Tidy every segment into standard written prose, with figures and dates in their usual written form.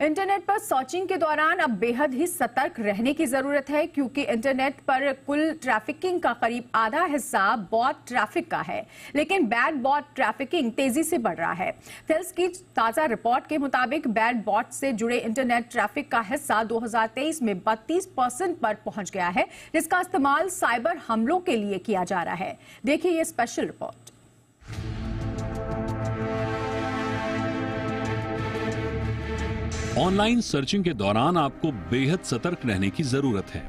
Internet पर searching के दौरान अब बेहद ही सतर्क रहने की जरूरत है, क्योंकि इंटरनेट पर कुल ट्रैफिकिंग का करीब आधा हिस्सा बॉट ट्रैफिक का है। लेकिन बैड बॉट ट्रैफिकिंग तेजी से बढ़ रहा है। थेल्स की ताजा रिपोर्ट के मुताबिक बैड बॉट से जुड़े इंटरनेट ट्रैफिक का हिस्सा 2023 में 32% पर पहुंच गया है, जिसका इस्तेमाल साइबर हमलों के लिए किया जा रहा है। देखिए ये स्पेशल रिपोर्ट। ऑनलाइन सर्चिंग के दौरान आपको बेहद सतर्क रहने की जरूरत है,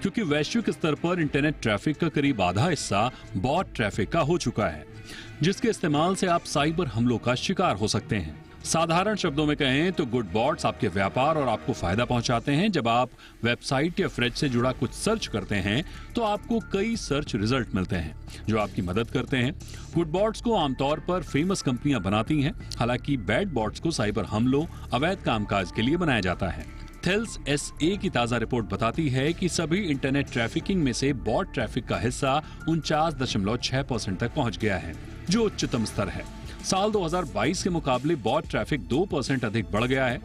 क्योंकि वैश्विक स्तर पर इंटरनेट ट्रैफिक का करीब आधा हिस्सा बॉट ट्रैफिक का हो चुका है, जिसके इस्तेमाल से आप साइबर हमलों का शिकार हो सकते हैं। साधारण शब्दों में कहें तो गुड बॉट्स आपके व्यापार और आपको फायदा पहुंचाते हैं। जब आप वेबसाइट या फ्रेज से जुड़ा कुछ सर्च करते हैं तो आपको कई सर्च रिजल्ट मिलते हैं जो आपकी मदद करते हैं। गुड बॉट्स को आमतौर पर फेमस कंपनियां बनाती हैं, हालांकि बैड बॉट्स को साइबर हमलों, अवैध कामकाज के लिए बनाया जाता है। थेल्स SA की ताजा रिपोर्ट बताती है कि सभी इंटरनेट ट्रैफिकिंग में से बॉट ट्रैफिक का हिस्सा 49.6% तक पहुंच गया है, जो उच्चतम स्तर है। साल 2022 के मुकाबले बॉट ट्रैफिक 2% अधिक बढ़ गया है।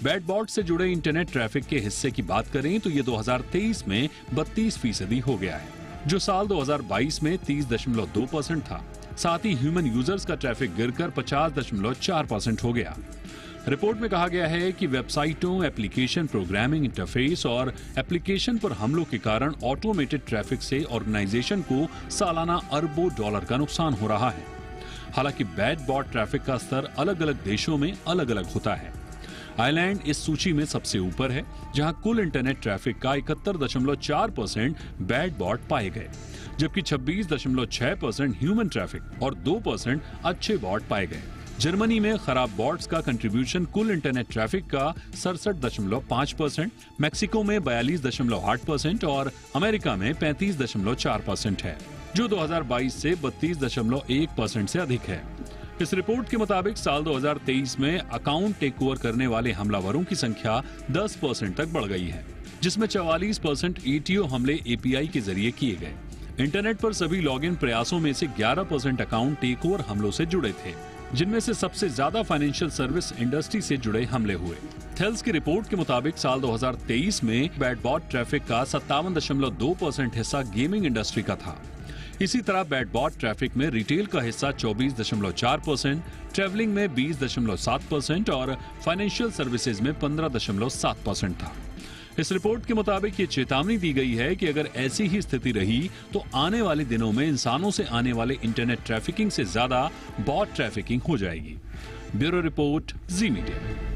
बैड बॉट से जुड़े इंटरनेट ट्रैफिक के हिस्से की बात करें तो ये 2023 में 32% हो गया है, जो साल 2022 में 30.2% था। साथ ही ह्यूमन यूजर्स का ट्रैफिक गिरकर 50.4% हो गया। रिपोर्ट में कहा गया है कि वेबसाइटों, एप्लीकेशन प्रोग्रामिंग इंटरफेस और एप्लीकेशन पर हमलों के कारण ऑटोमेटेड ट्रैफिक से ऑर्गेनाइजेशन को सालाना अरबों डॉलर का नुकसान हो रहा है। हालांकि बैड बॉट ट्रैफिक का स्तर अलग अलग देशों में अलग अलग होता है। आयरलैंड इस सूची में सबसे ऊपर है, जहां कुल इंटरनेट ट्रैफिक का 71.4% बैड बॉट पाए गए, जबकि 26.6% ह्यूमन ट्रैफिक और 2% अच्छे बॉट पाए गए। जर्मनी में खराब बॉट्स का कंट्रीब्यूशन कुल इंटरनेट ट्रैफिक का 67.5%, मैक्सिको में 42.8% और अमेरिका में 35.4% है, जो 2022 से 32.1% से अधिक है। इस रिपोर्ट के मुताबिक साल 2023 में अकाउंट टेक ओवर करने वाले हमलावरों की संख्या 10% तक बढ़ गई है, जिसमें 44% ATO हमले API के जरिए किए गए। इंटरनेट पर सभी लॉगिन प्रयासों में से 11% अकाउंट टेक ओवर हमलों से जुड़े थे, जिनमें से सबसे ज्यादा फाइनेंशियल सर्विस इंडस्ट्री से जुड़े हमले हुए। थेल्स की रिपोर्ट के मुताबिक साल 2023 में बैड बॉट ट्रैफिक का 57.2% हिस्सा गेमिंग इंडस्ट्री का था। इसी तरह बैड बॉट ट्रैफिक में रिटेल का हिस्सा 24.4%, ट्रैवलिंग में 20.7% और फाइनेंशियल सर्विसेज में 15.7% था। इस रिपोर्ट के मुताबिक ये चेतावनी दी गई है कि अगर ऐसी ही स्थिति रही तो आने वाले दिनों में इंसानों से आने वाले इंटरनेट ट्रैफिकिंग से ज्यादा बॉट ट्रैफिकिंग हो जाएगी। ब्यूरो रिपोर्ट, जी मीडिया।